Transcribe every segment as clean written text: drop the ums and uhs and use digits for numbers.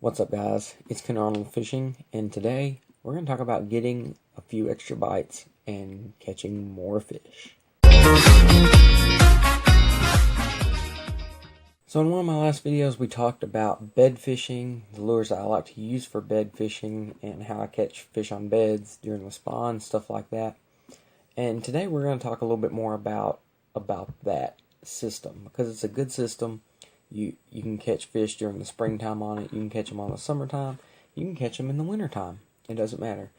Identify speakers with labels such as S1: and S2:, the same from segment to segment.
S1: What's up, guys? It's Ken Arnold Fishing, and today we're going to talk about getting a few extra bites and catching more fish. So in one of my last videos we talked about bed fishing, the lures that I like to use for bed fishing, and how I catch fish on beds during the spawn, stuff like that. And today we're going to talk a little bit more about that system, because it's a good system. You can catch fish during the springtime on it. You can catch them on the summertime. You can catch them in the wintertime. It doesn't matter.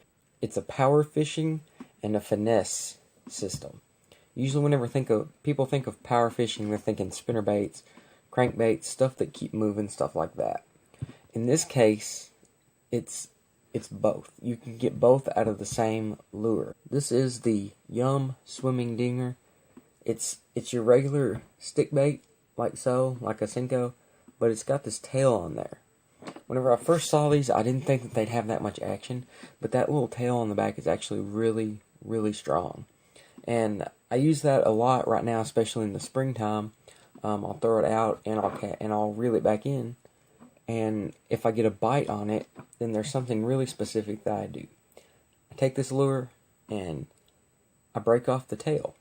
S1: It's a power fishing and a finesse system. Usually whenever people think of power fishing, they're thinking spinnerbaits, crankbaits, stuff that keep moving, stuff like that. In this case, it's both. You can get both out of the same lure. This is the Yum Swimming Dinger. It's your regular stick bait, like so, like a Senko, but it's got this tail on there. Whenever I first saw these, I didn't think that they'd have that much action, but that little tail on the back is actually really, really strong. And I use that a lot right now, especially in the springtime. I'll throw it out and I'll reel it back in, and if I get a bite on it, then there's something really specific that I do. I take this lure and I break off the tail,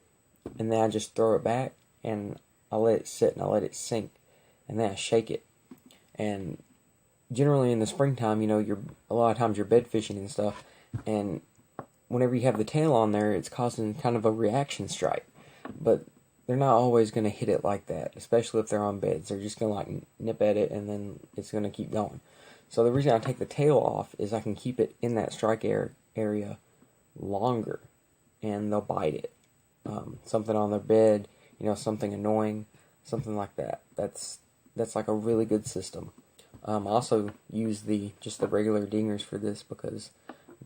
S1: and then I just throw it back and I let it sit and I let it sink, and then I shake it. And generally in the springtime, a lot of times you're bed fishing and stuff, and whenever you have the tail on there, it's causing kind of a reaction strike. But they're not always going to hit it like that, especially if they're on beds. They're just going to nip at it, and then it's going to keep going. So the reason I take the tail off is I can keep it in that strike area longer, and they'll bite it. Something on their bed, something annoying, something like that. That's like a really good system. I also use just the regular dingers for this because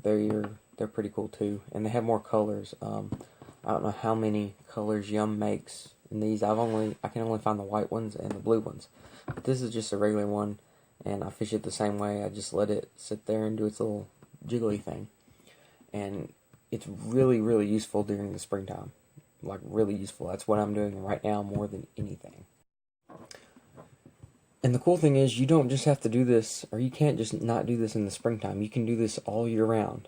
S1: they're pretty cool too, and they have more colors. I don't know how many colors Yum makes in these. I can only find the white ones and the blue ones, but this is just a regular one, and I fish it the same way. I just let it sit there and do its little jiggly thing, and it's really, really useful during the springtime. Like, really useful. That's what I'm doing right now more than anything. And the cool thing is, you don't just have to do this, or you can't just not do this in the springtime. You can do this all year round.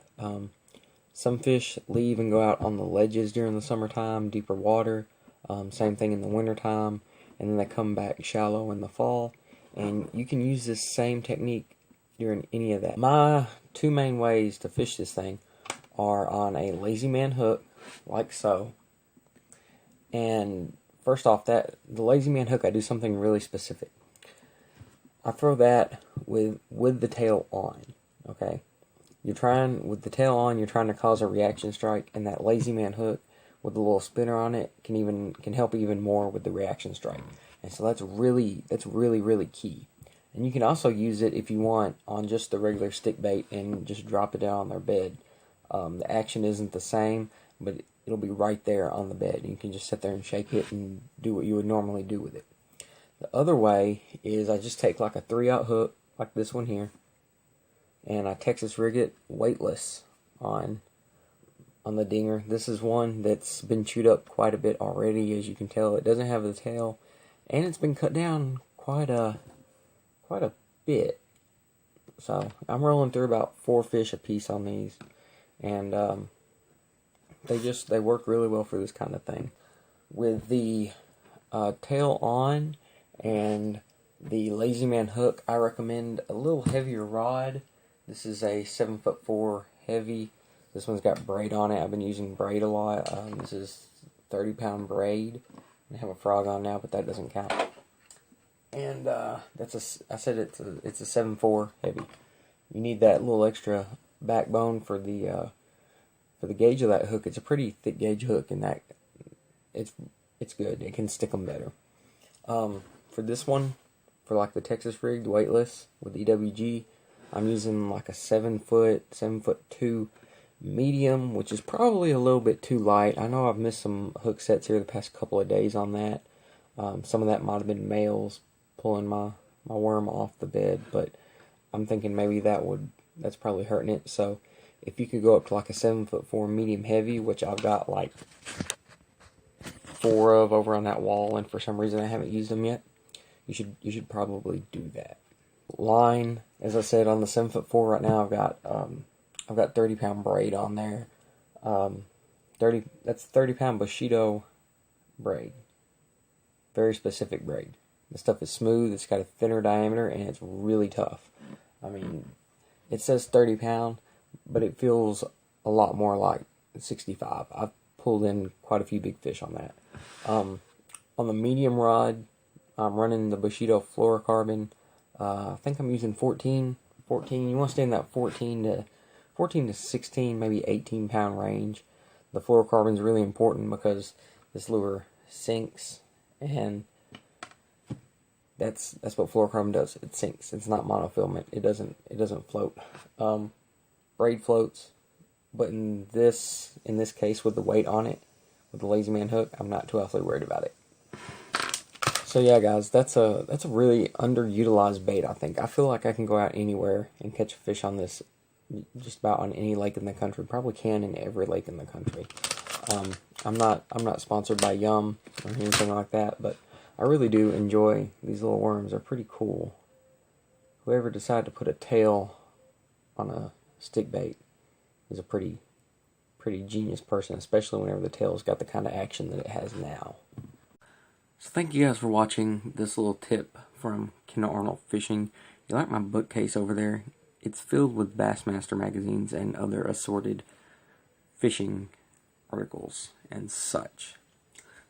S1: Some fish leave and go out on the ledges during the summertime, deeper water. Same thing in the wintertime, and then they come back shallow in the fall. And you can use this same technique during any of that. My two main ways to fish this thing are on a lazy man hook, like so. And first off, the lazy man hook, I do something really specific. I throw that with the tail on, okay? With the tail on, you're trying to cause a reaction strike, and that lazy man hook with the little spinner on it can help even more with the reaction strike. And so that's really, really key. And you can also use it if you want on just the regular stick bait and just drop it down on their bed. The action isn't the same, but it'll be right there on the bed. You can just sit there and shake it and do what you would normally do with it. The other way is I just take like a 3/0 hook, like this one here, and I Texas rig it weightless on the dinger. This is one that's been chewed up quite a bit already, as you can tell. It doesn't have the tail, and it's been cut down quite a bit. So I'm rolling through about 4 fish a piece on these, and they work really well for this kind of thing. With the tail on and the lazy man hook, I recommend a little heavier rod. This is a 7'4" heavy. This one's got braid on it. I've been using braid a lot. This is 30-pound braid. I have a frog on now, but that doesn't count. And I said it's a 7'4" heavy. You need that little extra backbone for the gauge of that hook. It's a pretty thick gauge hook, and that it's good. It can stick them better. For this one, for like the Texas rigged weightless with EWG, I'm using like a 7'2" medium, which is probably a little bit too light. I know I've missed some hook sets here the past couple of days on that. Some of that might have been males pulling my worm off the bed, but I'm thinking maybe that's probably hurting it. So if you could go up to like a 7'4" medium heavy, which I've got like 4 of over on that wall, and for some reason I haven't used them yet, you should probably do that. line, as I said, on the 7'4" right now, I've got 30-pound braid on there. 30-pound Bushido braid. Very specific braid. The stuff is smooth, it's got a thinner diameter, and it's really tough. I mean, it says 30 pound, but it feels a lot more like 65. I've pulled in quite a few big fish on that. On the medium rod, I'm running the Bushido fluorocarbon. I think I'm using 14. You want to stay in that 14 to 16, maybe 18 pound range. The fluorocarbon is really important because this lure sinks, and that's what fluorocarbon does. It sinks. It's not monofilament. It doesn't float. Braid floats, but in this case, with the weight on it, with the Lazy Man hook, I'm not too awfully worried about it. So yeah, guys, that's a really underutilized bait. I think I feel like I can go out anywhere and catch a fish on this, just about on any lake in the country. Probably can in every lake in the country. I'm not sponsored by Yum or anything like that, but I really do enjoy these little worms. They're pretty cool. Whoever decided to put a tail on a stick bait is a pretty genius person, especially whenever the tail's got the kind of action that it has now. So thank you guys for watching this little tip from Kendall Arnold Fishing. You like my bookcase over there? It's filled with Bassmaster magazines and other assorted fishing articles and such.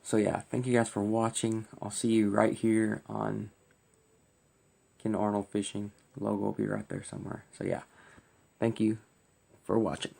S1: So yeah, thank you guys for watching. I'll see you right here on Kendall Arnold Fishing. The logo will be right there somewhere. So yeah, thank you for watching.